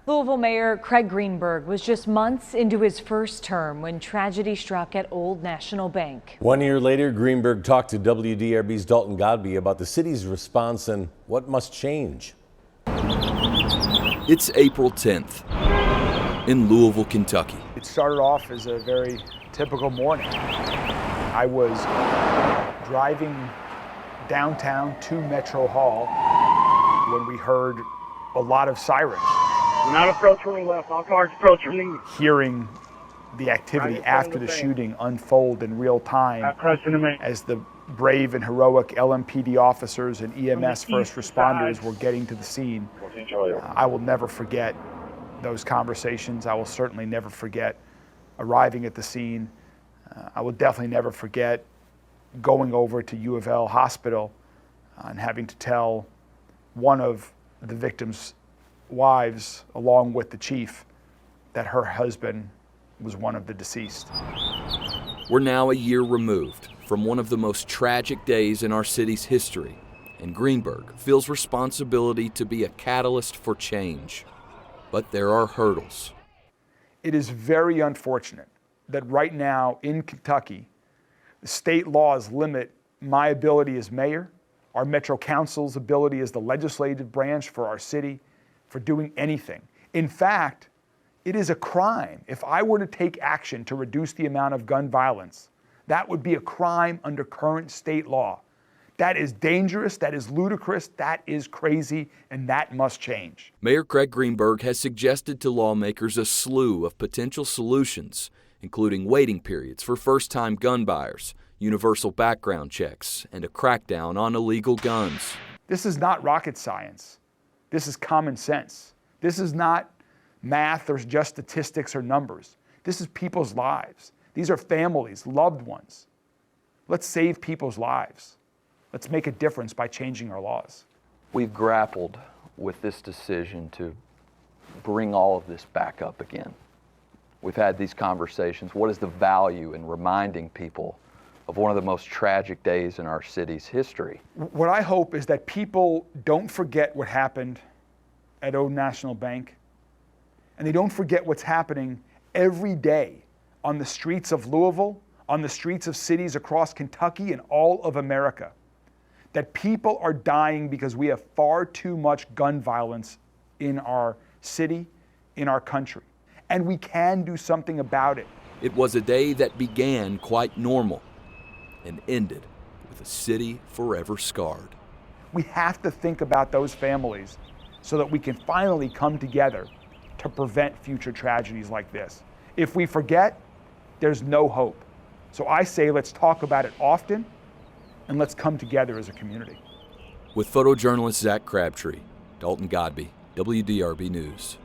Louisville Mayor Craig Greenberg was just months into his first term when tragedy struck at Old National Bank. 1 year later, Greenberg talked to WDRB's Dalton Godby about the city's response and what must change. It's April 10th in Louisville, Kentucky. It started off as a very typical morning. I was driving downtown to Metro Hall when we heard a lot of sirens. Not approach from the left, all cars approach from the east. Hearing the activity after the shooting unfold in real time as the brave and heroic LMPD officers and EMS first responders were getting to the scene. I will never forget those conversations. I will certainly never forget arriving at the scene. I will definitely never forget going over to U of L Hospital and having to tell one of the victims' wives, along with the chief, that her husband was one of the deceased. We're now a year removed from one of the most tragic days in our city's history, and Greenberg feels responsibility to be a catalyst for change. But there are hurdles. It is very unfortunate that right now in Kentucky, the state laws limit my ability as mayor, our Metro Council's ability as the legislative branch for our city, for doing anything. In fact, it is a crime. If I were to take action to reduce the amount of gun violence, that would be a crime under current state law. That is dangerous, that is ludicrous, that is crazy, and that must change. Mayor Craig Greenberg has suggested to lawmakers a slew of potential solutions, including waiting periods for first-time gun buyers, universal background checks, and a crackdown on illegal guns. This is not rocket science. This is common sense. This is not math or just statistics or numbers. This is people's lives. These are families, loved ones. Let's save people's lives. Let's make a difference by changing our laws. We've grappled with this decision to bring all of this back up again. We've had these conversations. What is the value in reminding people of one of the most tragic days in our city's history? What I hope is that people don't forget what happened at Old National Bank, and they don't forget what's happening every day on the streets of Louisville, on the streets of cities across Kentucky and all of America. That people are dying because we have far too much gun violence in our city, in our country. And we can do something about it. It was a day that began quite normal and ended with a city forever scarred. We have to think about those families so that we can finally come together to prevent future tragedies like this. If we forget, there's no hope. So I say let's talk about it often and let's come together as a community. With photojournalist Zach Crabtree, Dalton Godby, WDRB News.